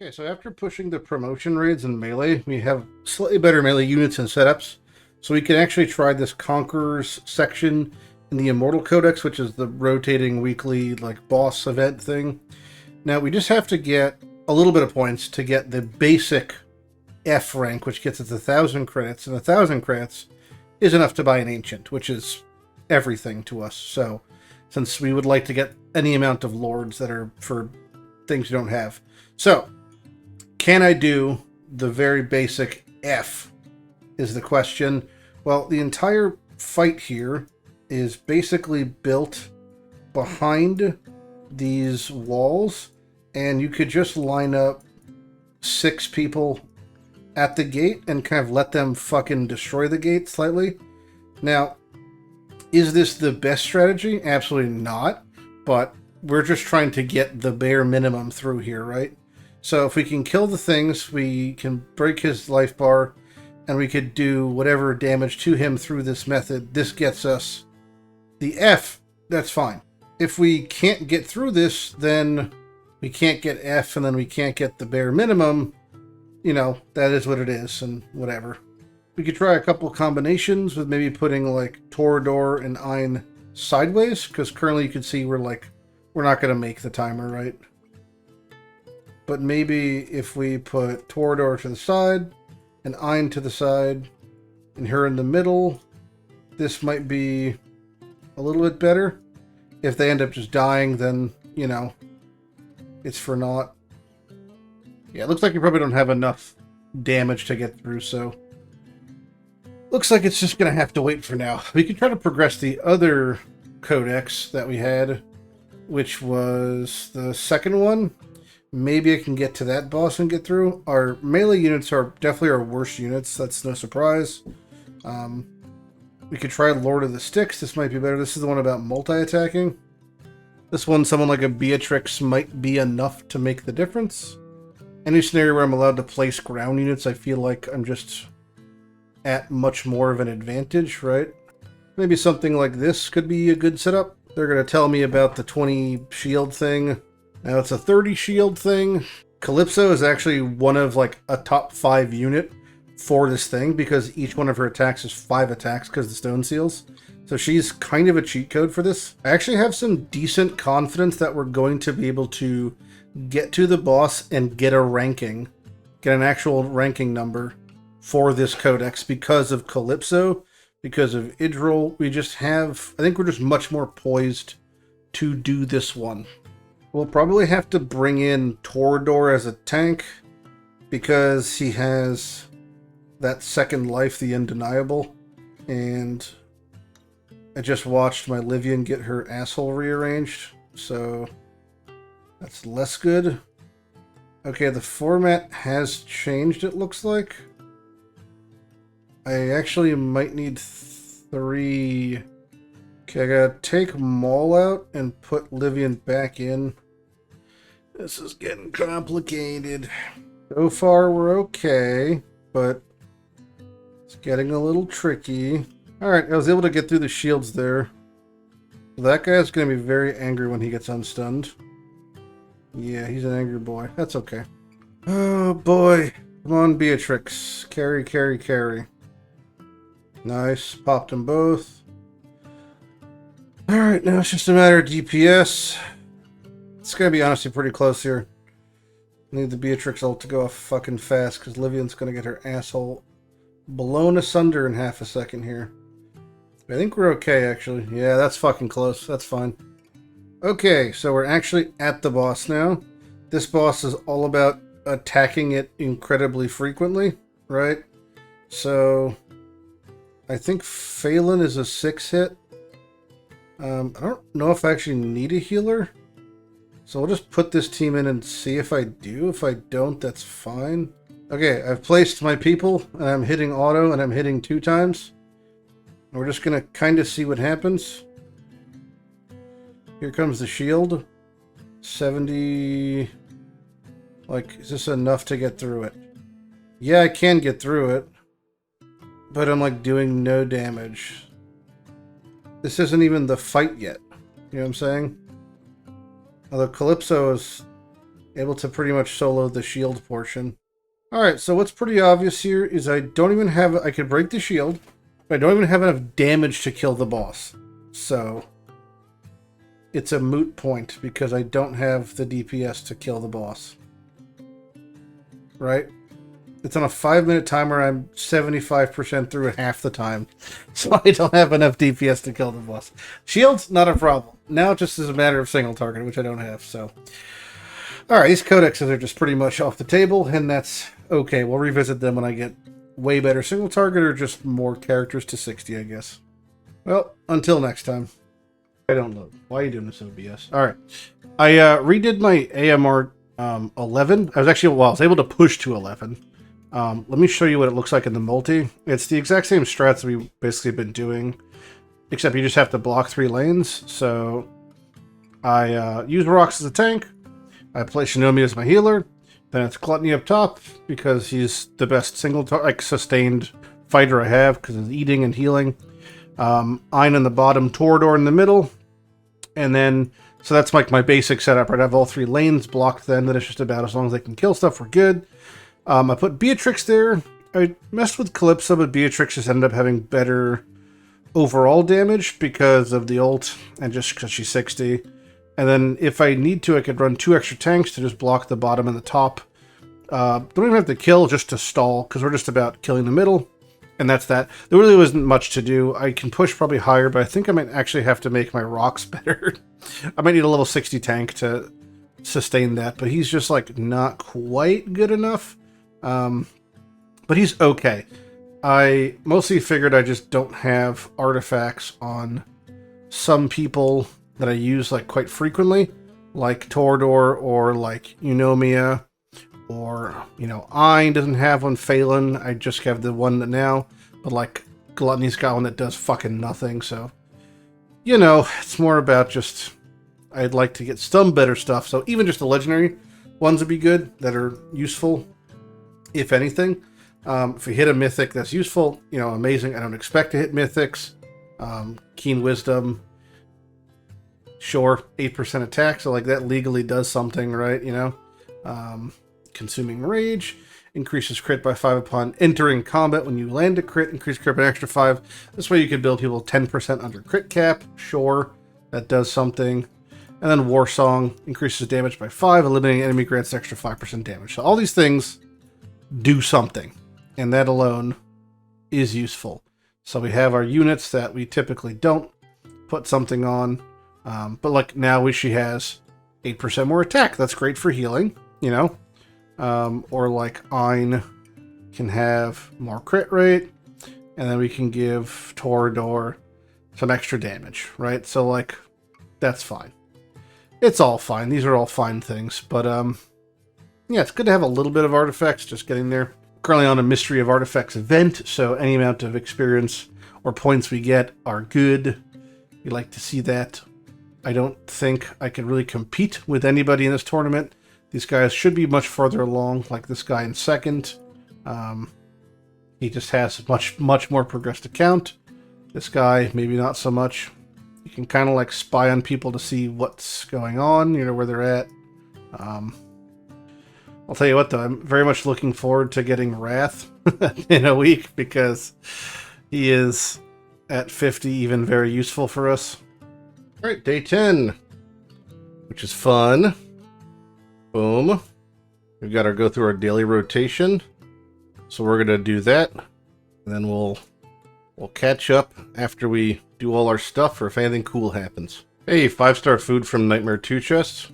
Okay, so after pushing the promotion raids in melee, we have slightly better melee units and setups. So we can actually try this Conquerors section in the Immortal Codex, which is the rotating weekly like boss event thing. Now we just have to get a little bit of points to get the basic F rank, which gets us 1,000 credits, and 1,000 credits is enough to buy an Ancient, which is everything to us. So since we would like to get any amount of lords that are for things you don't have. So can I do the very basic F is the question. Well, the entire fight here is basically built behind these walls, and you could just line up 6 people at the gate and kind of let them fucking destroy the gate slightly. Now, is this the best strategy? Absolutely not, but we're just trying to get the bare minimum through here, right? So if we can kill the things, we can break his life bar, and we could do whatever damage to him through this method. This gets us the F. That's fine. If we can't get through this, then we can't get F, and then we can't get the bare minimum. You know, that is what it is, and whatever. We could try a couple combinations with maybe putting like Torador and Ein sideways, because currently you can see we're not going to make the timer, right? But maybe if we put Torador to the side, and Ein to the side, and her in the middle, this might be a little bit better. If they end up just dying, then, you know, it's for naught. Yeah, it looks like you probably don't have enough damage to get through, so looks like it's just going to have to wait for now. We could try to progress the other codex that we had, which was the second one. Maybe I can get to that boss and get through. Our melee units are definitely our worst units. That's no surprise. We could try Lord of the Sticks. This might be better. This is the one about multi-attacking. This one, someone like a Beatrix might be enough to make the difference. Any scenario where I'm allowed to place ground units, I feel like I'm just at much more of an advantage, right? Maybe something like this could be a good setup. They're going to tell me about the 20 shield thing. Now it's a 30 shield thing. Calypso is actually one of like a top 5 unit for this thing because each one of her attacks is 5 attacks because of the stone seals. So she's kind of a cheat code for this. I actually have some decent confidence that we're going to be able to get to the boss and get a ranking, get an actual ranking number for this codex because of Calypso, because of Idril. We just have, I think we're just much more poised to do this one. We'll probably have to bring in Torador as a tank because he has that second life, the Undeniable, and I just watched my Livian get her asshole rearranged, so that's less good. Okay, the format has changed, it looks like. I actually might need 3. Okay, I gotta take Maul out and put Livian back in. This is getting complicated. So far, we're okay, but it's getting a little tricky. Alright, I was able to get through the shields there. That guy's gonna be very angry when he gets unstunned. Yeah, he's an angry boy. That's okay. Oh boy. Come on, Beatrix. Carry, carry, carry. Nice. Popped them both. Alright, now it's just a matter of DPS. It's gonna be honestly pretty close here. I need the Beatrix ult to go off fucking fast because Livian's gonna get her asshole blown asunder in half a second here. I think we're okay, actually. Yeah, that's fucking close. That's fine. Okay, so we're actually at the boss now. This boss is all about attacking it incredibly frequently, right? So I think Phelan is a 6-hit. I don't know if I actually need a healer. So we'll just put this team in and see if I do. If I don't, that's fine. Okay, I've placed my people, and I'm hitting auto, and I'm hitting 2 times. And we're just going to kind of see what happens. Here comes the shield. 70... Like, is this enough to get through it? Yeah, I can get through it. But I'm, like, doing no damage. This isn't even the fight yet. You know what I'm saying? Although Calypso is Able to pretty much solo the shield portion. Alright, so what's pretty obvious here is I don't even have... I could break the shield, but I don't even have enough damage to kill the boss. So, it's a moot point because I don't have the DPS to kill the boss. Right? It's on a 5-minute timer. I'm 75% through half the time. So I don't have enough DPS to kill the boss. Shields, not a problem. Now it just is a matter of single target, which I don't have, so... Alright, these codexes are just pretty much off the table, and that's okay. We'll revisit them when I get way better single target or just more characters to 60, I guess. Well, until next time. I don't know. Why are you doing this OBS? Alright. I redid my AMR 11. I was able to push to 11. Let me show you what it looks like in the multi. It's the exact same strats we've basically been doing, except you just have to block 3 lanes. So I use Rocks as a tank. I play Shinomi as my healer. Then it's Gluttony up top because he's the best sustained fighter I have because of eating and healing. Ein in the bottom, Torador in the middle. And then, so that's like my basic setup, right? I have all 3 lanes blocked then it's just about as long as they can kill stuff, we're good. I put Beatrix there. I messed with Calypso, but Beatrix just ended up having better overall damage because of the ult and just because she's 60. And then if I need to, I could run 2 extra tanks to just block the bottom and the top. Don't even have to kill, just to stall, because we're just about killing the middle. And that's that. There really wasn't much to do. I can push probably higher, but I think I might actually have to make my rocks better. I might need a level 60 tank to sustain that, but he's just like not quite good enough. But he's okay. I mostly figured I just don't have artifacts on some people that I use like quite frequently, like Torador or like Eunomia, or Ein doesn't have one. Phelan, I just have the one that now, but like Gluttony's got one that does fucking nothing. So it's more about just I'd like to get some better stuff. So even just the legendary ones would be good that are useful, if anything. If we hit a mythic that's useful, amazing. I don't expect to hit mythics. Keen Wisdom. Sure, 8% attack, so like that legally does something, right? Consuming Rage increases crit by 5 upon entering combat. When you land a crit, increase crit by an extra 5. This way you could build people 10% under crit cap. Sure, that does something. And then War Song increases damage by 5. Eliminating enemy grants extra 5% damage. So all these things do something, and that alone is useful. So we have our units that we typically don't put something on. But like now she has 8% more attack. That's great for healing, or like Ein can have more crit rate, and then we can give Torador some extra damage, right? So like, that's fine. It's all fine. These are all fine things, but yeah, it's good to have a little bit of artifacts, just getting there. Currently on a Mystery of Artifacts event, so any amount of experience or points we get are good. We like to see that. I don't think I can really compete with anybody in this tournament. These guys should be much further along, like this guy in second. He just has much more progressed account. This guy, maybe not so much. You can kind of like spy on people to see what's going on, where they're at. I'll tell you what, though, I'm very much looking forward to getting Wrath in a week, because he is, at 50, even very useful for us. Alright, day 10, which is fun. Boom. We've got to go through our daily rotation, so we're going to do that, and then we'll catch up after we do all our stuff, or if anything cool happens. Hey, 5-star food from Nightmare 2 chests.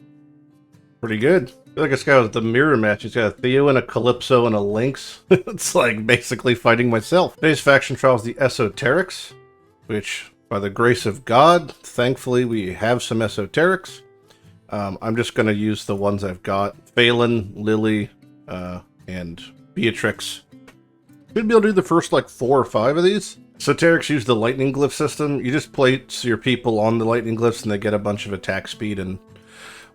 Pretty good. I feel like this guy was the mirror match. He's got a Theo and a Calypso and a Lynx. It's like basically fighting myself. Today's faction trial is the Esoterics, which, by the grace of God, thankfully we have some Esoterics. I'm just going to use the ones I've got. Phelan, Lily, and Beatrix. Should be able to do the first like 4 or 5 of these. Esoterics use the lightning glyph system. You just place your people on the lightning glyphs and they get a bunch of attack speed, and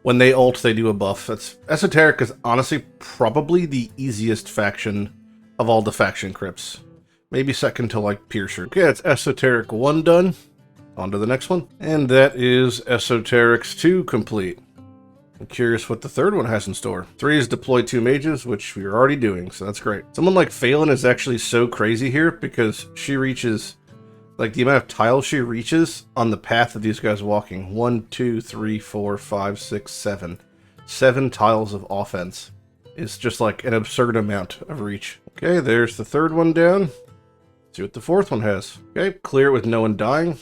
when they ult, they do a buff. Esoteric is honestly probably the easiest faction of all the faction crypts. Maybe second to like Piercer. Okay, that's Esoteric 1 done. On to the next one. And that is Esoterics 2 complete. I'm curious what the third one has in store. 3 is deploy 2 mages, which we are already doing, so that's great. Someone like Phelan is actually so crazy here because she reaches, like the amount of tiles she reaches on the path of these guys walking. 1, 2, 3, 4, 5, 6, 7. 7 tiles of offense is just like an absurd amount of reach. Okay, there's the third one down. See what the fourth one has. Okay, clear it with no one dying.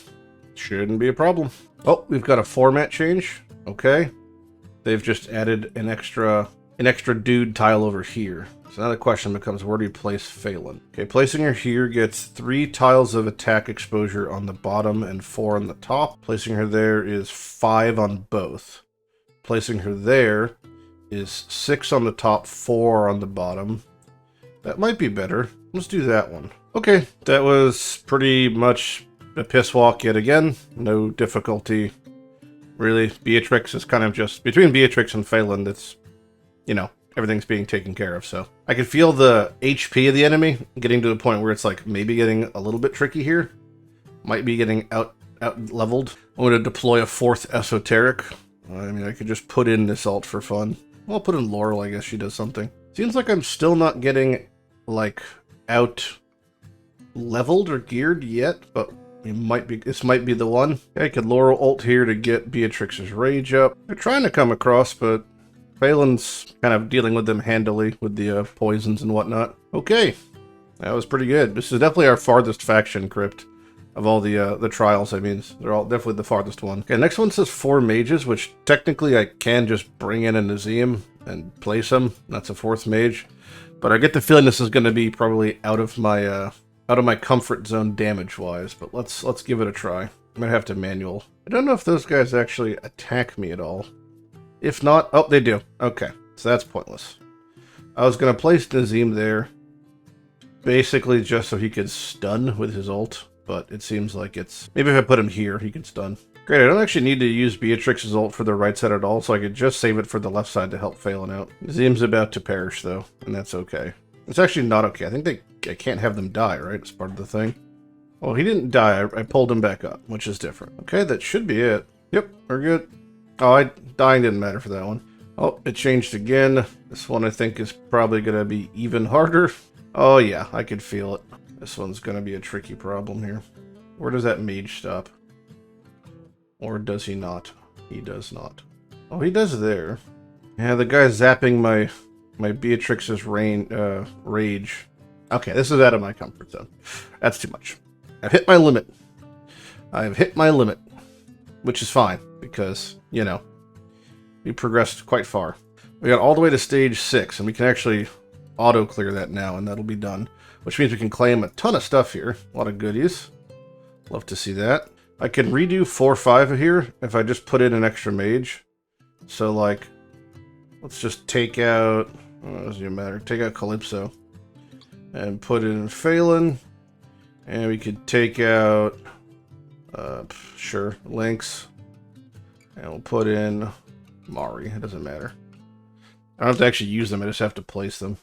Shouldn't be a problem. Oh, we've got a format change. Okay. They've just added an extra dude tile over here. So now the question becomes, where do you place Phelan? Okay, placing her here gets 3 tiles of attack exposure on the bottom and 4 on the top. Placing her there is 5 on both. Placing her there is 6 on the top, 4 on the bottom. That might be better. Let's do that one. Okay, that was pretty much a piss walk yet again. No difficulty, really. Beatrix is kind of just, between Beatrix and Phelan, it's, you know, everything's being taken care of, so. I can feel the HP of the enemy getting to the point where it's like maybe getting a little bit tricky here. Might be getting out leveled. I'm going to deploy a 4th esoteric. I mean, I could just put in this ult for fun. Well, I'll put in Laurel, I guess she does something. Seems like I'm still not getting, like, out leveled or geared yet, but this might be the one. I could Laurel ult here to get Beatrix's rage up. They're trying to come across, but Phelan's kind of dealing with them handily with the poisons and whatnot. Okay, that was pretty good. This is definitely our farthest faction crypt of all the trials. I mean, they're all definitely the farthest one. Okay, next one says 4 mages, which technically I can just bring in a Nazeem and place him. That's a 4th mage, but I get the feeling this is going to be probably out of my comfort zone damage-wise, but let's give it a try. I'm gonna have to manual. I don't know if those guys actually attack me at all. If not, oh, they do. Okay, so that's pointless. I was gonna place Nazeem there, basically just so he could stun with his ult, but it seems like it's... Maybe if I put him here, he can stun. Great, I don't actually need to use Beatrix's ult for the right side at all, so I could just save it for the left side to help Phelan out. Nazeem's about to perish, though, and that's okay. It's actually not okay. I think I can't have them die, right? It's part of the thing. Well, he didn't die. I pulled him back up, which is different. Okay, that should be it. Yep, we're good. Oh, dying didn't matter for that one. Oh, it changed again. This one I think is probably going to be even harder. Oh yeah, I could feel it. This one's going to be a tricky problem here. Where does that mage stop? Or does he not? He does not. Oh, he does there. Yeah, the guy's zapping my Beatrix's rage. Okay, this is out of my comfort zone. That's too much. I've hit my limit. I've hit my limit. Which is fine, because, you know, we progressed quite far. We got all the way to stage 6, and we can actually auto-clear that now, and that'll be done. Which means we can claim a ton of stuff here. A lot of goodies. Love to see that. I can redo 4-5 here if I just put in an extra mage. So, like, let's just take out... it doesn't even matter. Take out Calypso. And put in Phelan. And we could take out... sure, Lynx. And we'll put in Mari. It doesn't matter. I don't have to actually use them. I just have to place them.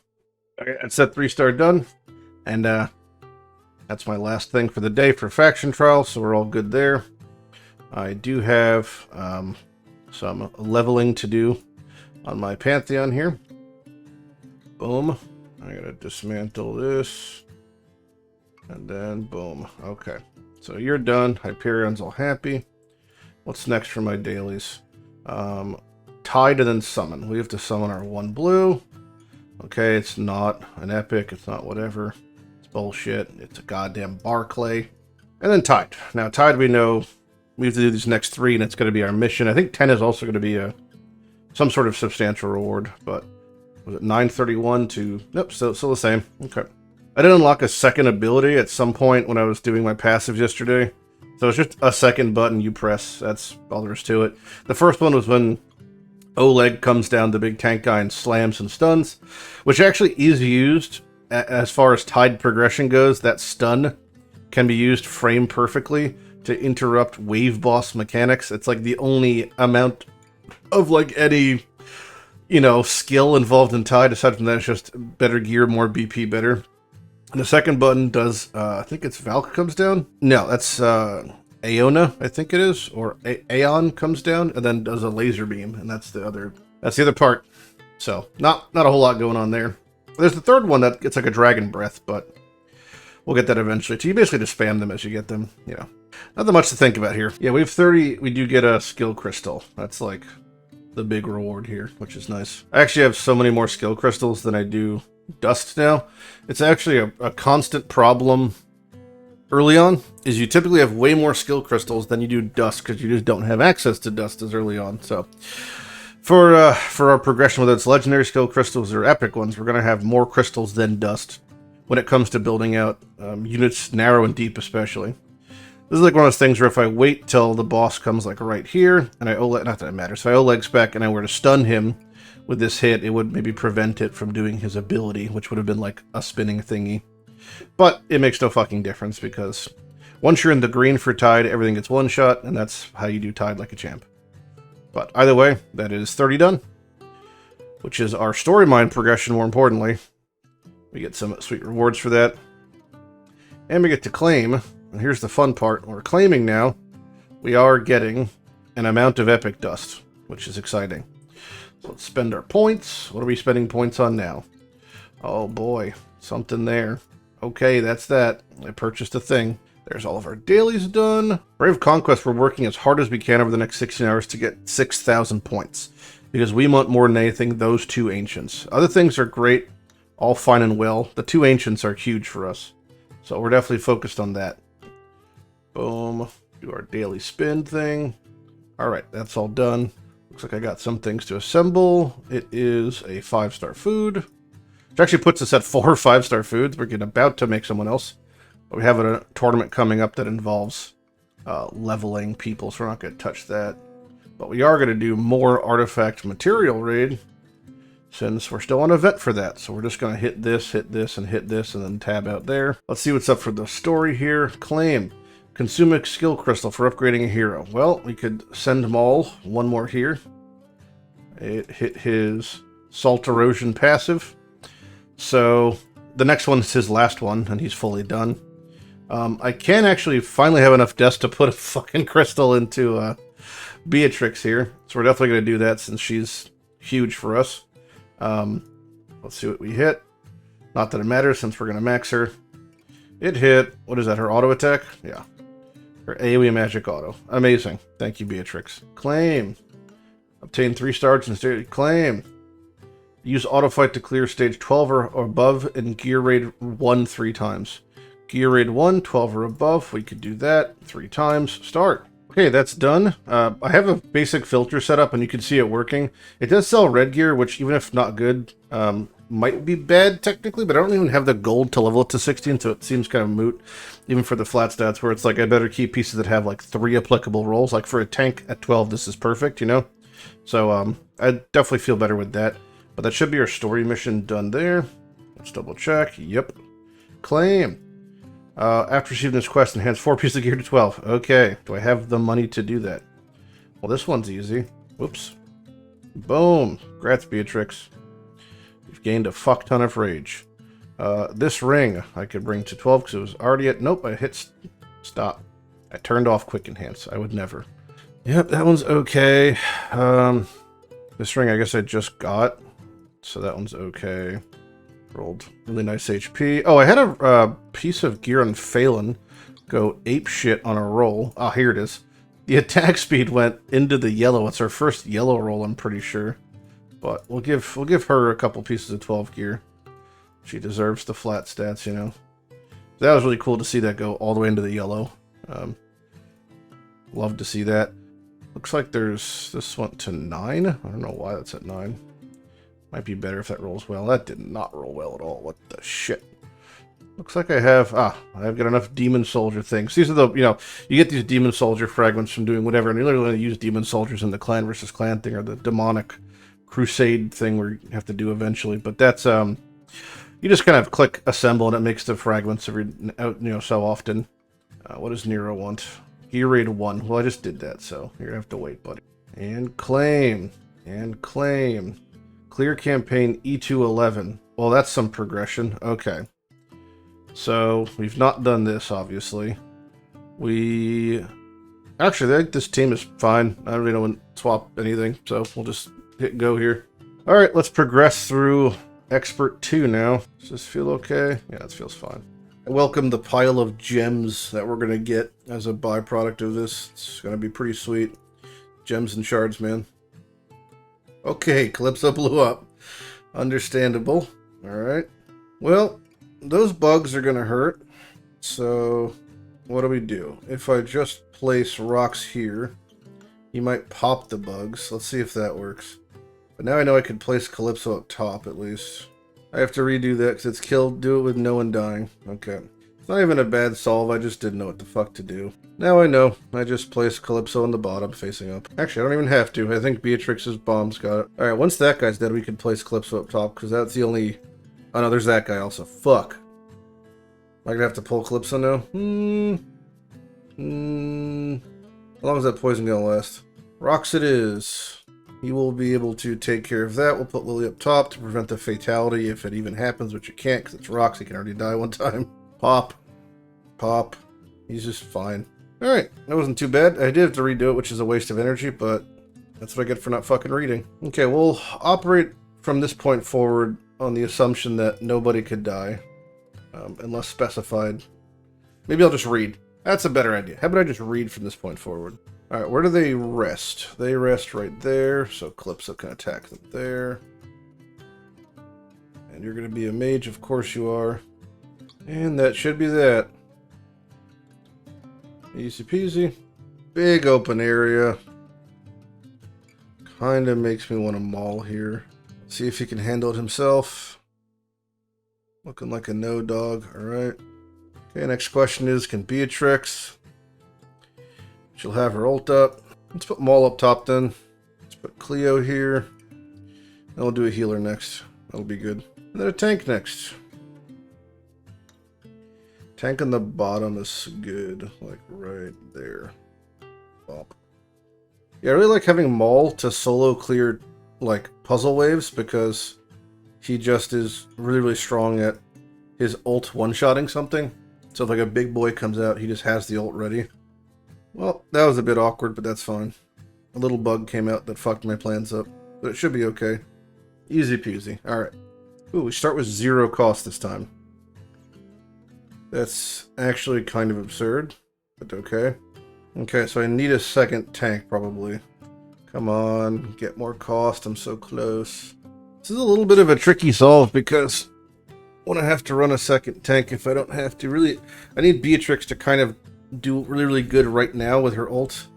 Okay, that's that 3-star done. And that's my last thing for the day for faction trial, so we're all good there. I do have some leveling to do on my Pantheon here. Boom. I gotta dismantle this. And then boom. Okay. So you're done. Hyperion's all happy. What's next for my dailies? Tide and then summon. We have to summon our 1 blue. Okay, it's not an epic. It's not whatever. It's bullshit. It's a goddamn Barclay. And then Tide. Now, Tide, we know we have to do these next 3, and it's going to be our mission. I think 10 is also going to be some sort of substantial reward, but was it 931 to... Nope, still the same. Okay. I did unlock a second ability at some point when I was doing my passives yesterday. So it's just a second button you press. That's all there is to it. The first one was when Oleg comes down, the big tank guy, and slams and stuns, which actually is used as far as Tide progression goes. That stun can be used frame perfectly to interrupt wave boss mechanics. It's like the only amount of like any, you know, skill involved in Tide. Aside from that, it's just better gear, more BP, better. And the second button does, I think it's Valk comes down. No, that's Aeona, I think it is, or Aeon comes down and then does a laser beam, and that's the other That's the other part. So, not a whole lot going on there. There's the third one that gets like a dragon breath, but we'll get that eventually. So you basically just spam them as you get them, you know. Nothing much to think about here. Yeah, we have 30. We do get a skill crystal. That's like the big reward here, which is nice. I actually have so many more skill crystals than I do dust now. It's actually a constant problem early on, is you typically have way more skill crystals than you do dust, because you just don't have access to dust as early on. So for our progression, whether it's legendary skill crystals or epic ones, we're going to have more crystals than dust when it comes to building out units narrow and deep especially. This is like one of those things where if I wait till the boss comes like right here, and I Oleg, not that it matters, if I Oleg spec and I were to stun him with this hit, it would maybe prevent it from doing his ability, which would have been like a spinning thingy. But it makes no fucking difference, because once you're in the green for Tide, everything gets one shot, and that's how you do Tide like a champ. But either way, that is 30 done, which is our story mine progression, more importantly. We get some sweet rewards for that. And we get to claim, and here's the fun part, we're claiming now, we are getting an amount of epic dust, which is exciting. So let's spend our points. What are we spending points on now? Oh boy, something there. Okay, that's that. I purchased a thing. There's all of our dailies done. Brave Conquest, we're working as hard as we can over the next 16 hours to get 6,000 points. Because we want more than anything those two ancients. Other things are great, all fine and well. The two ancients are huge for us. So we're definitely focused on that. Boom. Do our daily spin thing. Alright, that's all done. Looks like I got some things to assemble. It is a 5-star food. Which actually puts us at 4 5-star foods. We're getting about to make someone else. But we have a tournament coming up that involves leveling people, so we're not going to touch that. But we are going to do more artifact material raid, since we're still on event for that. So we're just going to hit this, and hit this, and then tab out there. Let's see what's up for the story here. Claim. Consume a skill crystal for upgrading a hero. Well, we could send Maul one more here. It hit his Salt Erosion passive. So the next one is his last one, and he's fully done. I can actually finally have enough dust to put a fucking crystal into Beatrix here. So we're definitely going to do that since she's huge for us. Let's see what we hit. Not that it matters since we're going to max her. It hit, what is that, her auto attack? Yeah. Her AoE magic auto. Amazing. Thank you, Beatrix. Claim. Obtain 3 stars and stage. Claim. Use auto fight to clear stage 12 or above and gear raid 1 3 times. Gear raid 1, 12 or above. We could do that 3 times. Start. Okay, that's done. I have a basic filter set up and you can see it working. It does sell red gear, which even if not good, might be bad technically, but I don't even have the gold to level it to 16, so it seems kind of moot, even for the flat stats, where it's like I better keep pieces that have like 3 applicable rolls. Like for a tank at 12, this is perfect, you know? So I definitely feel better with that. But that should be our story mission done there. Let's double check. Yep. Claim. After receiving this quest, enhance 4 pieces of gear to 12. Okay. Do I have the money to do that? Well, this one's easy. Whoops. Boom. Congrats, Beatrix. You've gained a fuck ton of rage. This ring I could bring to 12 because it was already at... Nope, I hit stop. I turned off quick enhance. I would never. Yep, that one's okay. This ring I guess I just got. So that one's okay. Rolled really nice HP. Oh, I had a piece of gear on Phelan go ape shit on a roll. Ah, here it is. The attack speed went into the yellow. It's our first yellow roll, I'm pretty sure. But we'll give her a couple pieces of 12 gear. She deserves the flat stats, you know. That was really cool to see that go all the way into the yellow. Love to see that. Looks like there's this one to 9. I don't know why that's at 9. Might be better if that rolls well. That did not roll well at all. What the shit? Looks like I've got enough demon soldier things. These are the, you know, you get these demon soldier fragments from doing whatever, and you literally use demon soldiers in the clan versus clan thing, or the demonic crusade thing where you have to do eventually. But that's, you just kind of click assemble and it makes the fragments every, you know, so often. What does Nero want? Gear raid 1. Well, I just did that, so you're gonna have to wait, buddy. And claim. And claim. Clear campaign E211. Well, that's some progression. Okay. So, we've not done this, obviously. Actually, I think this team is fine. I don't really want to swap anything, so we'll just hit go here. All right, let's progress through Expert 2 now. Does this feel okay? Yeah, this feels fine. I welcome the pile of gems that we're going to get as a byproduct of this. It's going to be pretty sweet. Gems and shards, man. Okay, Calypso blew up. Understandable. All right. Well, those bugs are going to hurt. So, what do we do? If I just place rocks here, he might pop the bugs. Let's see if that works. But now I know I can place Calypso up top, at least. I have to redo that because it's killed. Do it with no one dying. Okay. It's not even a bad solve. I just didn't know what the fuck to do. Now I know. I just place Calypso on the bottom, facing up. Actually, I don't even have to. I think Beatrix's bombs got it. Alright, once that guy's dead, we can place Calypso up top because that's the only... Oh no, there's that guy also. Fuck. Am I gonna have to pull Calypso now? How long is that poison gonna last? Rocks it is. He will be able to take care of that. We'll put Lily up top to prevent the fatality if it even happens, which it can't because it's rocks. He can already die one time. Pop. Pop. He's just fine. Alright, that wasn't too bad. I did have to redo it, which is a waste of energy, but that's what I get for not fucking reading. Okay, we'll operate from this point forward on the assumption that nobody could die, unless specified. Maybe I'll just read. That's a better idea. How about I just read from this point forward? Alright, where do they rest? They rest right there, so Calypso can attack them there. And you're going to be a mage, of course you are. And that should be that. Easy peasy. Big open area. Kinda makes me want to maul here. See if he can handle it himself. Looking like a no dog. Alright. Okay, next question is, can Beatrix... She'll have her ult up. Let's put Maul up top then. Let's put Cleo here. And we'll do a healer next. That'll be good. And then a tank next. Tank on the bottom is good. Like right there. Bop. Yeah, I really like having Maul to solo clear like puzzle waves because he just is really, really strong at his ult one-shotting something. So if like a big boy comes out, he just has the ult ready. Well, that was a bit awkward, but that's fine. A little bug came out that fucked my plans up, but it should be okay. Easy peasy. Alright. Ooh, we start with 0 cost this time. That's actually kind of absurd, but okay. Okay, so I need a second tank, probably. Come on, get more cost, I'm so close. This is a little bit of a tricky solve, because I want to have to run a second tank if I don't have to. Really, I need Beatrix to kind of do really, really good right now with her ult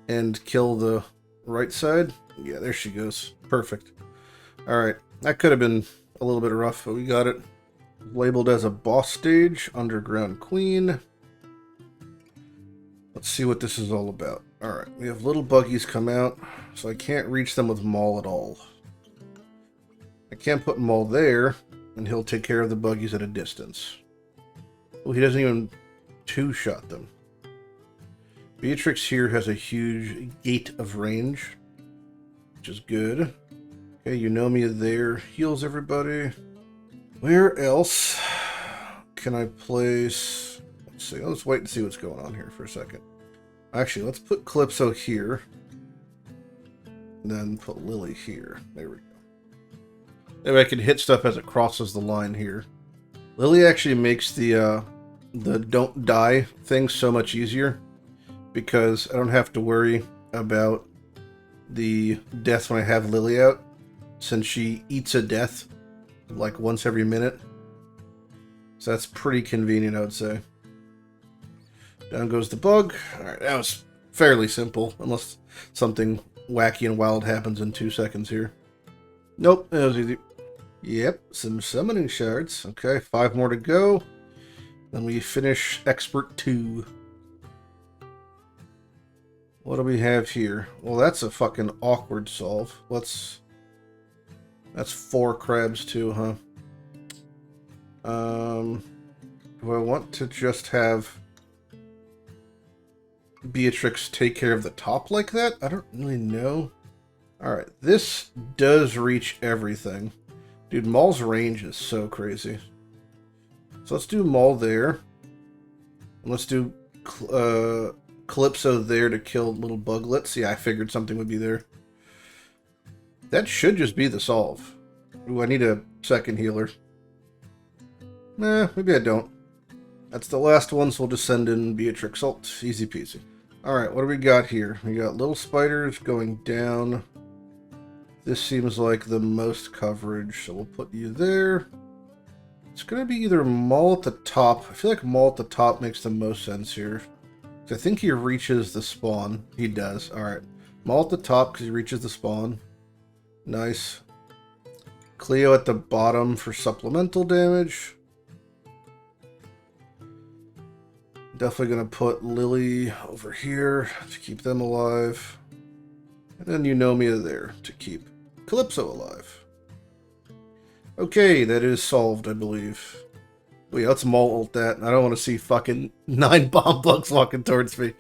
and kill the right side. Yeah, there she goes. Perfect. Alright, that could have been a little bit rough, but we got it. Labeled as a boss stage, Underground Queen. Let's see what this is all about. Alright, we have little buggies come out, so I can't reach them with Maul at all. I can't put Maul there, and he'll take care of the buggies at a distance. Oh, he doesn't even two-shot them. Beatrix here has a huge gate of range, which is good. Okay, Eunomia there heals everybody. Where else can I place... Let's see, let's wait and see what's going on here for a second. Actually, let's put Calypso here. And then put Lily here. There we go. Maybe I can hit stuff as it crosses the line here. Lily actually makes the don't die thing so much easier, because I don't have to worry about the death when I have Lily out, since she eats a death like once every minute. So that's pretty convenient, I would say. Down goes the bug. Alright, that was fairly simple, unless something wacky and wild happens in 2 seconds here. Nope, that was easy. Yep, some summoning shards. Okay, 5 more to go. Then we finish Expert 2. What do we have here? Well, that's a fucking awkward solve. That's 4 crabs too, huh? Do I want to just have Beatrix take care of the top like that? I don't really know. Alright, this does reach everything. Dude, Maul's range is so crazy. So let's do Maul there. And let's do Calypso there to kill little buglets. Yeah, I figured something would be there. That should just be the solve. Ooh, I need a second healer. Nah, maybe I don't. That's the last one, so we'll just send in Beatrix ult. Easy peasy. Alright, what do we got here? We got little spiders going down. This seems like the most coverage, so we'll put you there. It's going to be either Maul at the top. I feel like Maul at the top makes the most sense here. I think he reaches the spawn. He does. Alright. Maul at the top because he reaches the spawn. Nice. Cleo at the bottom for supplemental damage. Definitely going to put Lily over here to keep them alive. And then Eunomia there to keep Calypso alive. Okay, that is solved, I believe. Wait, let's Maul ult that. I don't want to see fucking 9 bomb bugs walking towards me.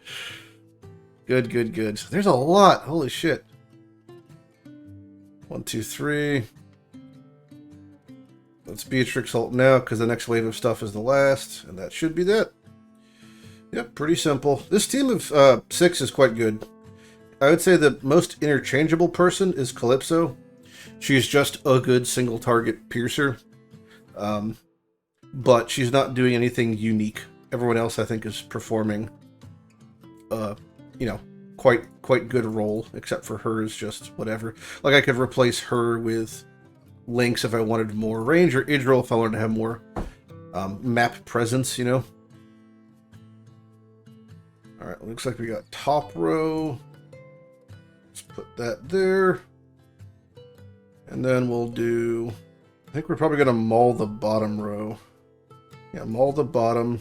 Good, good, good. There's a lot. Holy shit. 1, 2, 3. Let's Beatrix ult now, because the next wave of stuff is the last. And that should be that. Yep, pretty simple. This team of 6 is quite good. I would say the most interchangeable person is Calypso. She's just a good single target piercer. But she's not doing anything unique. Everyone else, I think, is performing, you know, quite good role, except for her is just whatever. Like, I could replace her with Lynx if I wanted more range, or Idril if I wanted to have more map presence, you know. Alright, looks like we got top row. Let's put that there. And then we'll do... I think we're probably going to maul the bottom row. Yeah, maul the bottom.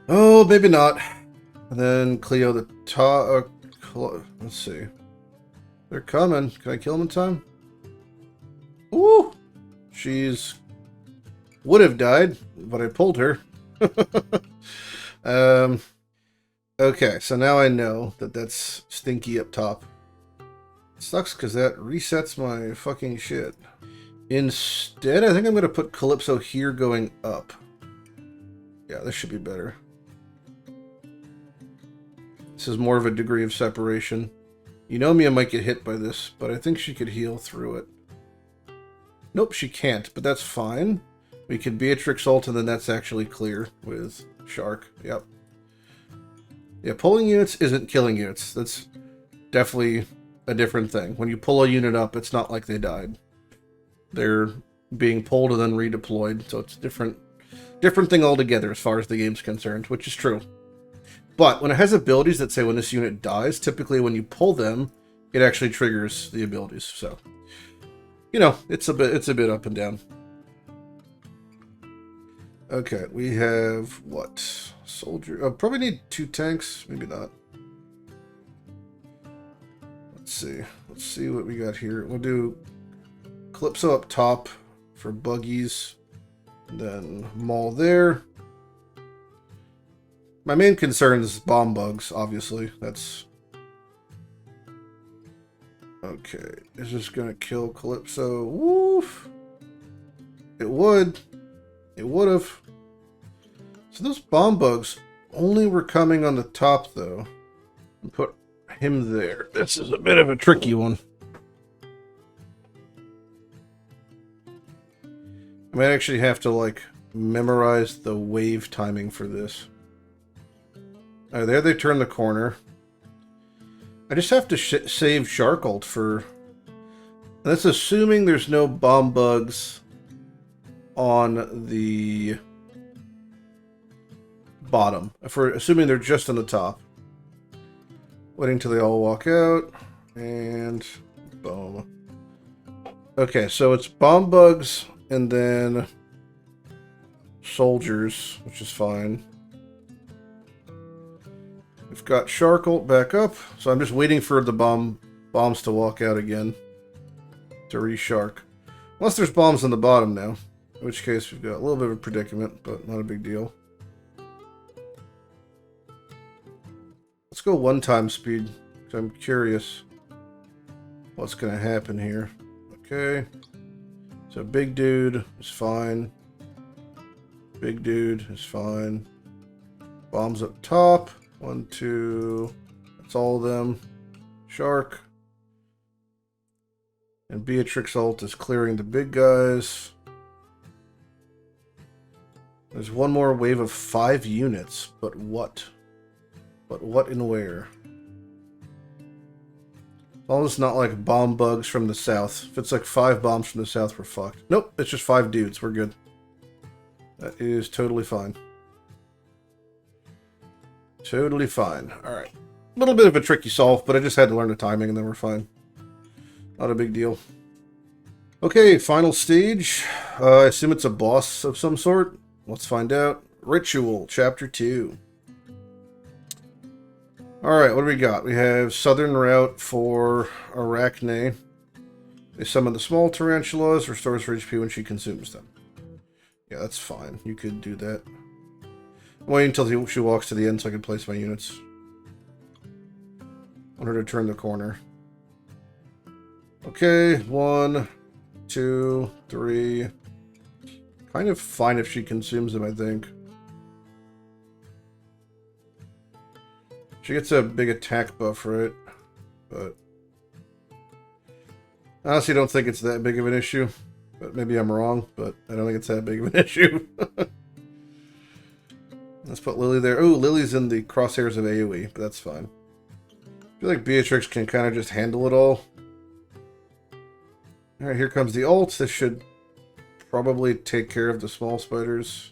Oh, maybe not. And then Cleo the top. Let's see. They're coming. Can I kill them in time? Ooh! She's... would have died, but I pulled her. Okay, so now I know that that's stinky up top. Sucks because that resets my fucking shit. Instead, I think I'm going to put Calypso here going up. Yeah, this should be better. This is more of a degree of separation. Eunomia might get hit by this, but I think she could heal through it. Nope, she can't, but that's fine. We could Beatrix ult, and then that's actually clear with Shark. Yep. Yeah, pulling units isn't killing units. That's definitely a different thing. When you pull a unit up, it's not like they died. They're being pulled and then redeployed, so it's a different thing altogether as far as the game's concerned, which is true. But when it has abilities that say when this unit dies, typically when you pull them, it actually triggers the abilities. So, you know, it's a bit up and down. Okay, we have what? Soldier. Probably need 2 tanks. Maybe not. Let's see. Let's see what we got here. We'll do Calypso up top for buggies. Then Maul there. My main concern is bomb bugs, obviously. That's... okay. Is this going to kill Calypso? Woof! It would. It would have. So those bomb bugs only were coming on the top, though. And put him there. This is a bit of a tricky one. I might actually have to, like, memorize the wave timing for this. Alright, there they turn the corner. I just have to save Shark ult for... that's assuming there's no bomb bugs on the bottom. If we're assuming they're just on the top. Waiting till they all walk out. And boom. Okay, so it's bomb bugs and then soldiers, which is fine. We've got Shark ult back up, so I'm just waiting for the bombs to walk out again to re-Shark. Unless there's bombs on the bottom now, in which case we've got a little bit of a predicament, but not a big deal. Let's go 1 speed, because I'm curious what's going to happen here. Okay, so big dude is fine. Big dude is fine. Bombs up top. 1, 2, that's all of them. Shark. And Beatrix ult is clearing the big guys. There's one more wave of 5 units, but what? But what and where? All it's not like bomb bugs from the south. If it's like 5 bombs from the south, we're fucked. Nope, it's just 5 dudes. We're good. That is totally fine. Totally fine. Alright. A little bit of a tricky solve, but I just had to learn the timing and then we're fine. Not a big deal. Okay, final stage. I assume it's a boss of some sort. Let's find out. Ritual, Chapter 2. Alright, what do we got? We have Southern Route for Arachne. They summon the small tarantulas, restores her HP when she consumes them. Yeah, that's fine. You could do that. I'm waiting until she walks to the end so I can place my units. I want her to turn the corner. Okay, 1, 2, 3. Kind of fine if she consumes them, I think. She gets a big attack buff, right? But I honestly don't think it's that big of an issue. But maybe I'm wrong, but I don't think it's that big of an issue. Let's put Lily there. Oh, Lily's in the crosshairs of AoE, but that's fine. I feel like Beatrix can kind of just handle it all. Alright, here comes the ult. This should probably take care of the small spiders.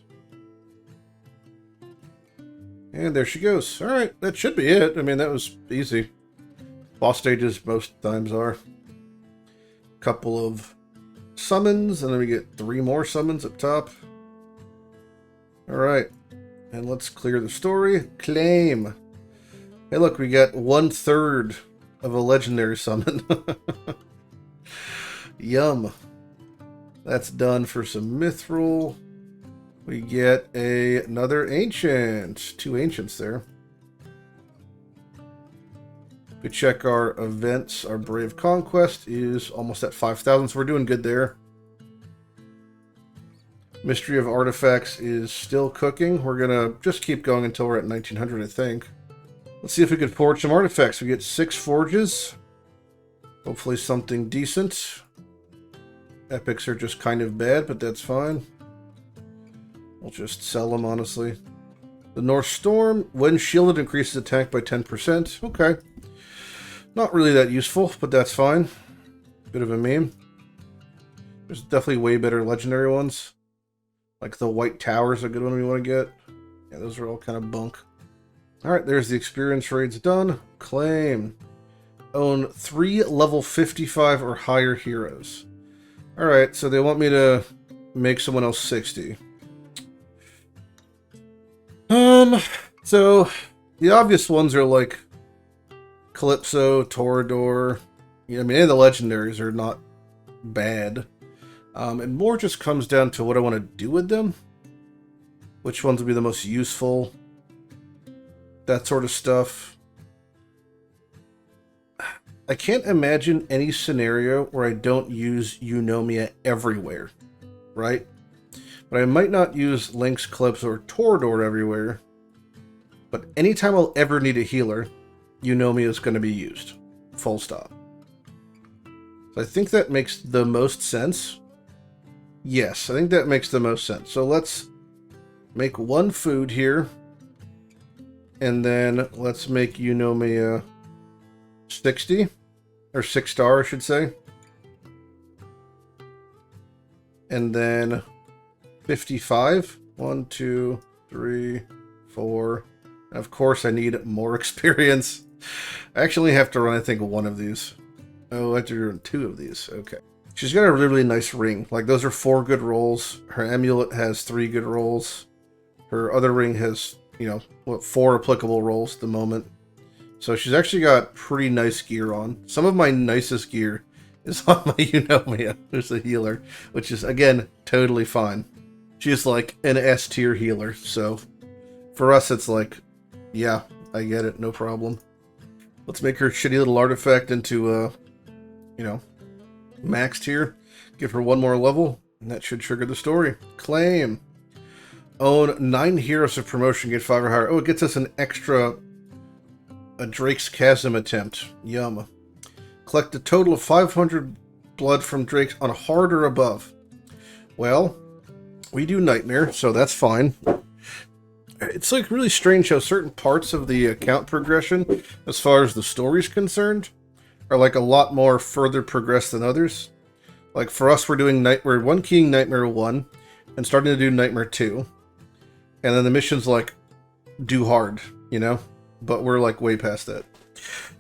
And there she goes. Alright, that should be it. I mean, that was easy. Boss stages most times are. Couple of summons, and then we get 3 more summons up top. Alright. And let's clear the story. Claim. Hey look, we got 1/3 of a legendary summon. Yum. That's done for some mithril. We get another ancient. 2 ancients there. We check our events. Our Brave Conquest is almost at 5,000, so we're doing good there. Mystery of Artifacts is still cooking. We're going to just keep going until we're at 1900, I think. Let's see if we can forge some artifacts. We get 6 forges. Hopefully something decent. Epics are just kind of bad, but that's fine. We'll just sell them, honestly. The North Storm, when shielded, increases attack by 10%. Okay. Not really that useful, but that's fine. Bit of a meme. There's definitely way better legendary ones. Like the White Tower is a good one we want to get. Yeah, those are all kind of bunk. Alright, there's the experience raids done. Claim. Own 3 level 55 or higher heroes. Alright, so they want me to make someone else 60. So the obvious ones are like Calypso, Torador. I mean, any of the legendaries are not bad. It more just comes down to what I want to do with them. Which ones will be the most useful. That sort of stuff. I can't imagine any scenario where I don't use Eunomia everywhere. Right? But I might not use Lynx, Calypso, or Torador everywhere. But anytime I'll ever need a healer, Eunomia is going to be used. Full stop. So I think that makes the most sense. Yes, I think that makes the most sense. So let's make 1 food here. And then let's make Eunomia 60. Or 6-star, I should say. And then 55. 1, 2, 3, 4. And of course, I need more experience. I actually have to run, I think, 1 of these. Oh, I have to run 2 of these. Okay. She's got a really nice ring. Like, those are 4 good rolls. Her amulet has 3 good rolls. Her other ring has, you know, what, 4 applicable rolls at the moment. So she's actually got pretty nice gear on. Some of my nicest gear is on my Eunomia, who's a healer, which is, again, totally fine. She's like an S tier healer, so for us it's like, yeah, I get it, no problem. Let's make her shitty little artifact into, you know, max tier. Give her 1 more level, and that should trigger the story. Claim. Own 9 heroes of promotion, get 5 or higher. Oh, it gets us an extra, a Drake's Chasm attempt. Yum. Collect a total of 500 blood from drakes on hard or above. Well, we do nightmare, so that's fine. It's like really strange how certain parts of the account progression, as far as the story's concerned, are like a lot more further progressed than others. Like for us, we're one keying Nightmare 1 and starting to do Nightmare 2. And then the mission's like, do hard, you know? But we're like way past that.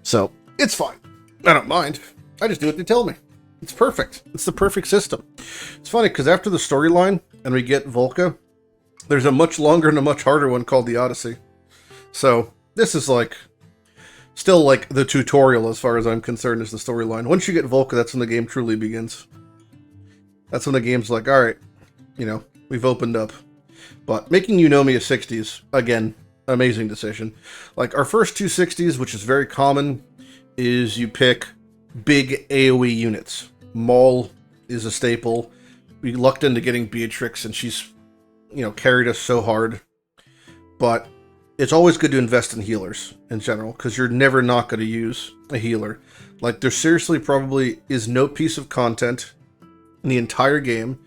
So, it's fine. I don't mind. I just do what they tell me. It's perfect. It's the perfect system. It's funny, because after the storyline, and we get Volca, there's a much longer and a much harder one called the Odyssey. So, this is like, still like the tutorial as far as I'm concerned is the storyline. Once you get Volca, that's when the game truly begins. That's when the game's like, alright, you know, we've opened up. But making Eunomia 60s, again, amazing decision. Like, our first two 60s, which is very common, is you pick big AoE units. Maul is a staple. We lucked into getting Beatrix, and she's, you know, carried us so hard. But it's always good to invest in healers in general, because you're never not going to use a healer. Like, there seriously probably is no piece of content in the entire game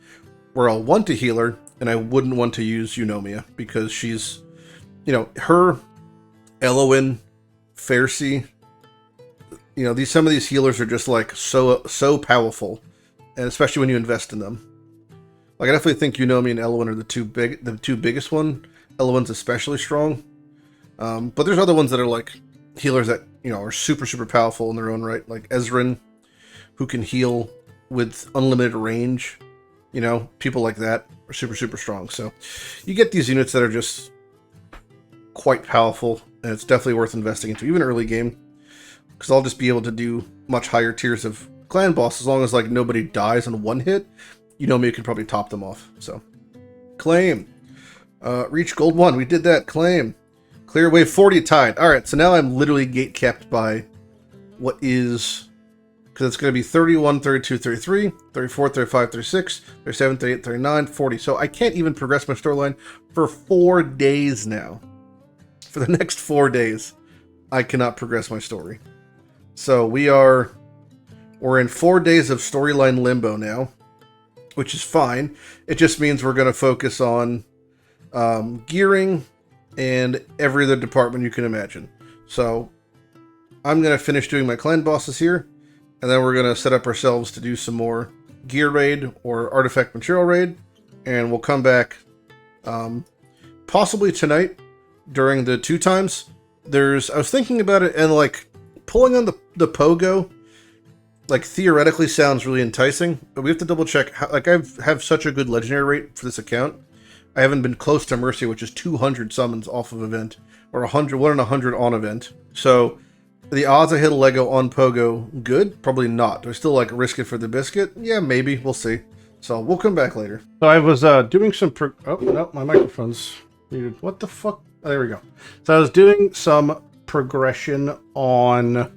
where I'll want a healer and I wouldn't want to use Eunomia, because she's, you know, her, Elowen, Pharisee, you know, some of these healers are just like so powerful, and especially when you invest in them. Like, I definitely think Eunomia and Elowen are the two biggest one. Elowen's especially strong. But there's other ones that are like healers that, you know, are super, super powerful in their own right. Like Ezrin, who can heal with unlimited range. You know, people like that are super, super strong. So you get these units that are just quite powerful, and it's definitely worth investing into, even early game. Because I'll just be able to do much higher tiers of clan boss as long as like nobody dies on one hit. Eunomia could probably top them off. So, claim. Reach gold 1. We did that. Claim. Clear wave 40 tied. Alright, so now I'm literally gate capped by what is, because it's going to be 31, 32, 33, 34, 35, 36, 37, 38, 39, 40. So I can't even progress my storyline for 4 days now. For the next 4 days, I cannot progress my story. So we're in 4 days of storyline limbo now, which is fine. It just means we're going to focus on gearing and every other department you can imagine. So I'm going to finish doing my clan bosses here, and then we're going to set up ourselves to do some more gear raid or artifact material raid, and we'll come back possibly tonight during the 2 times. I was thinking about it, and like pulling on the pogo, like theoretically sounds really enticing, but we have to double check how, like I have such a good legendary rate for this account. I haven't been close to Mercy, which is 200 summons off of event, or 1 in 100 on event. So the odds I hit a Lego on Pogo, good? Probably not. Do I still like risk it for the biscuit? Yeah, maybe. We'll see. So we'll come back later. So I was doing some oh no, my microphone's muted. What the fuck? Oh, there we go. So I was doing some progression on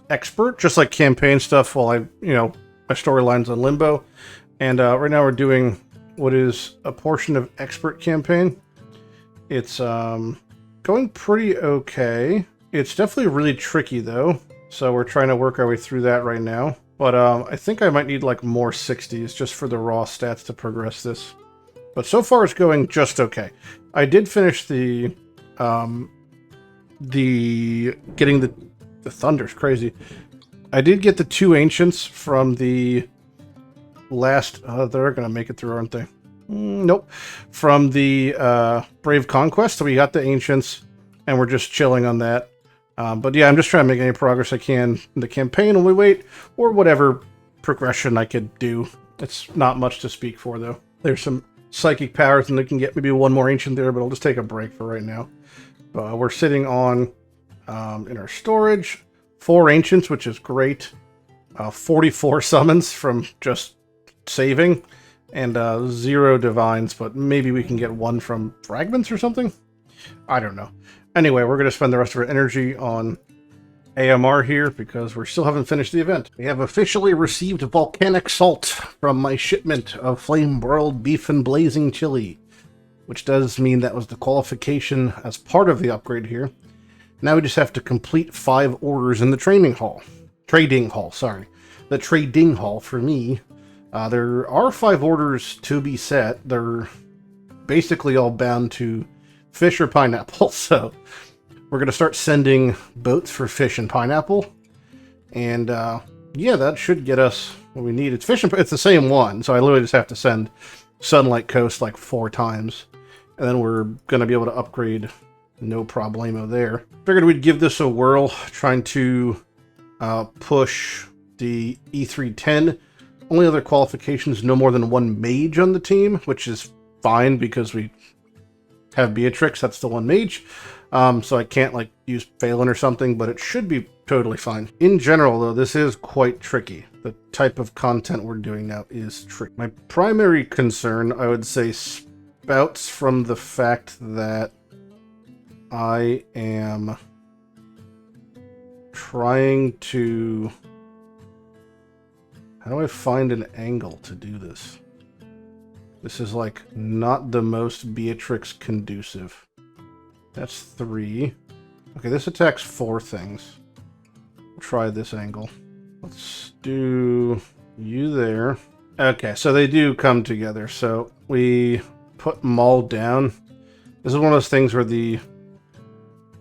expert, just like campaign stuff, while my storyline's on limbo. And right now we're doing what is a portion of expert campaign. It's going pretty okay. It's definitely really tricky though, so we're trying to work our way through that right now. But I think I might need like more 60s just for the raw stats to progress this. But so far it's going just okay. I did finish the getting the Thunder's crazy. I did get the 2 ancients from the last, they're gonna make it through, aren't they? Nope. From the Brave Conquest, so we got the ancients, and we're just chilling on that. But yeah, I'm just trying to make any progress I can in the campaign while we wait, or whatever progression I could do. It's not much to speak for, though. There's some psychic powers, and they can get maybe 1 more ancient there, but I'll just take a break for right now. We're sitting on, in our storage, 4 ancients, which is great. 44 summons from just saving, and 0 divines, but maybe we can get 1 from fragments or something? I don't know. Anyway, we're going to spend the rest of our energy on AMR here, because we still haven't finished the event. We have officially received volcanic salt from my shipment of flame-broiled beef and blazing chili, which does mean that was the qualification as part of the upgrade here. Now we just have to complete 5 orders in the trading hall, sorry. the trading hall for me. There are 5 orders to be set. They're basically all bound to fish or pineapple, so we're going to start sending boats for fish and pineapple. And yeah, that should get us what we need. It's fish and it's the same one, so I literally just have to send Sunlight Coast like 4 times. And then we're going to be able to upgrade no problemo there. Figured we'd give this a whirl, trying to push the E310. Only other qualifications, no more than 1 mage on the team, which is fine because we have Beatrix, that's the 1 mage. So I can't like use Phelan or something, but it should be totally fine. In general, though, this is quite tricky. The type of content we're doing now is tricky. My primary concern, I would say, spouts from the fact that I am trying to... How do I find an angle to do this? This is like not the most Beatrix conducive. That's 3. Okay, this attacks 4 things. We'll try this angle. Let's do you there. Okay, so they do come together. So we put Maul down. This is one of those things where the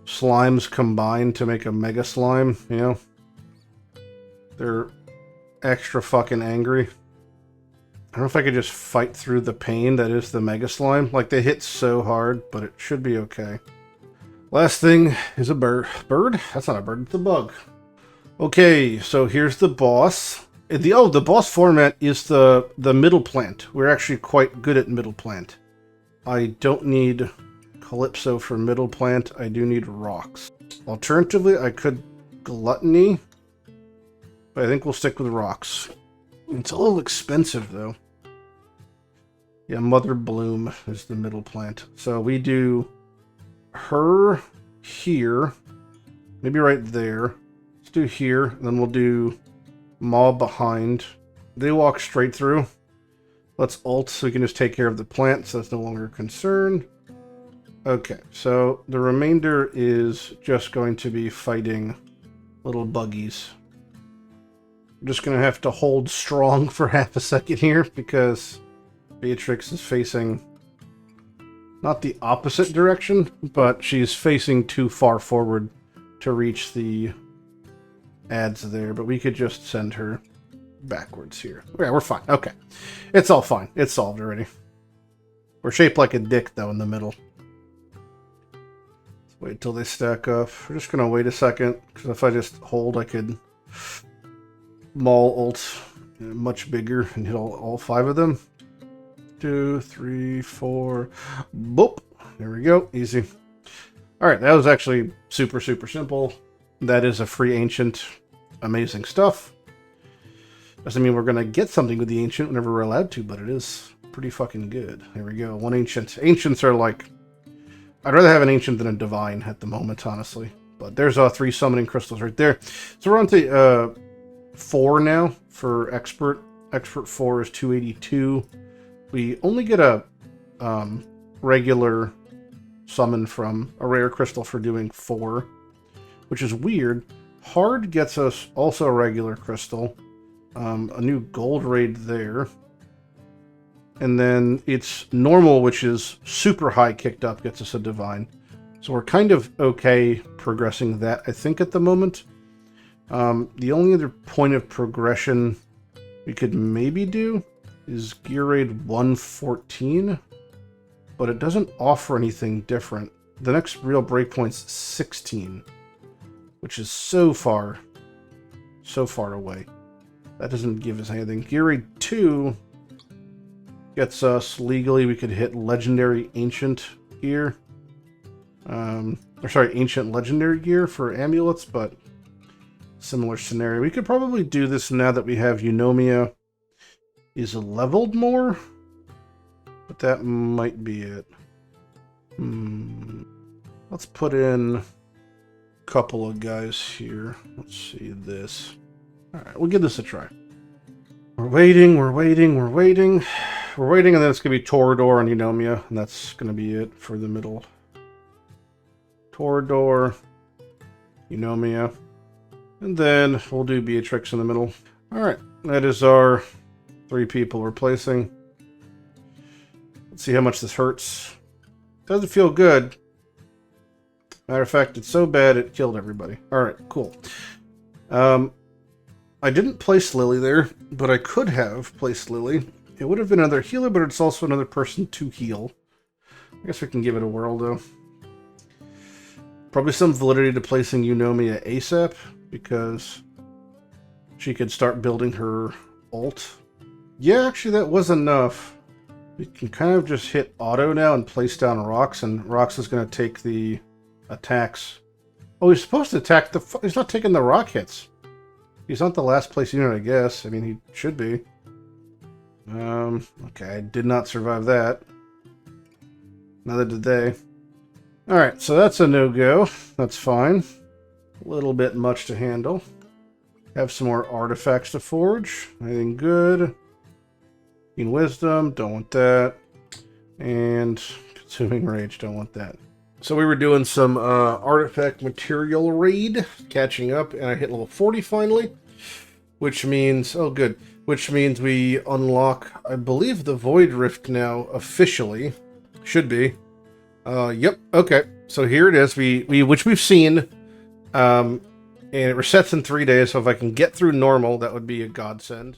slimes combine to make a mega slime, you know? They're extra fucking angry. I don't know if I could just fight through the pain that is the mega slime. Like, they hit so hard, but it should be okay. Last thing is a bird. Bird? That's not a bird, it's a bug. Okay, so here's the boss. The boss format is the middle plant. We're actually quite good at middle plant. I don't need Calypso for middle plant. I do need rocks. Alternatively, I could gluttony, but I think we'll stick with rocks. It's a little expensive, though. Yeah, Mother Bloom is the middle plant. So we do her here, maybe right there. Let's do here, and then we'll do Maw behind. They walk straight through. Let's ult so we can just take care of the plant, so that's no longer a concern. Okay, so the remainder is just going to be fighting little buggies. I'm just going to have to hold strong for half a second here because Beatrix is facing not the opposite direction, but she's facing too far forward to reach the ads there. But we could just send her backwards here. Yeah, we're fine. Okay. It's all fine. It's solved already. We're shaped like a dick, though, in the middle. Let's wait till they stack up. We're just going to wait a second, because if I just hold, I could Maul ult much bigger and hit all 5 of them. 2, 3, 4. Boop. There we go. Easy. Alright, that was actually super, super simple. That is a free ancient. Amazing stuff. Doesn't mean we're going to get something with the ancient whenever we're allowed to, but it is pretty fucking good. There we go. 1 ancient. Ancients are like... I'd rather have an ancient than a divine at the moment, honestly. But there's 3 summoning crystals right there. So we're on to 4 now for expert. Expert 4 is 282. We only get a regular summon from a rare crystal for doing 4, which is weird. Hard gets us also a regular crystal. A new gold raid there. And then it's normal, which is super high kicked up, gets us a divine. So we're kind of okay progressing that, I think, at the moment. The only other point of progression we could maybe do is Gear Raid 114, but it doesn't offer anything different. The next real breakpoint's 16, which is so far away. That doesn't give us anything. Gear Raid 2 gets us legally, we could hit Legendary Ancient gear. Ancient Legendary gear for amulets, but similar scenario. We could probably do this now that we have Eunomia is leveled more, but that might be it. Let's put in a couple of guys here. Let's see this. Alright, we'll give this a try. We're waiting, and then it's going to be Torador and Eunomia, and that's going to be it for the middle. Torador, Eunomia, and then we'll do Beatrix in the middle. Alright, that is our 3 people replacing. Let's see how much this hurts. Doesn't feel good. Matter of fact, it's so bad it killed everybody. Alright, cool. I didn't place Lily there, but I could have placed Lily. It would have been another healer, but it's also another person to heal. I guess we can give it a whirl, though. Probably some validity to placing Eunomia ASAP, because she could start building her ult. Yeah, actually that was enough. We can kind of just hit auto now and place down Rox, and Rox is going to take the attacks. Oh, he's supposed to attack the... He's not taking the rock hits. He's not the last place unit, I guess. I mean, he should be. Okay, I did not survive that. Neither did they. Alright, so that's a no-go. That's fine. A little bit much to handle. Have some more artifacts to forge. Anything good? Keen Wisdom, don't want that. And Consuming Rage, don't want that. So we were doing some artifact material raid, catching up, and I hit level 40 finally. Which means, oh good, which means we unlock, I believe, the Void Rift now officially. Should be. Yep, okay. So here it is, which we've seen. And it resets in 3 days, so if I can get through normal, that would be a godsend.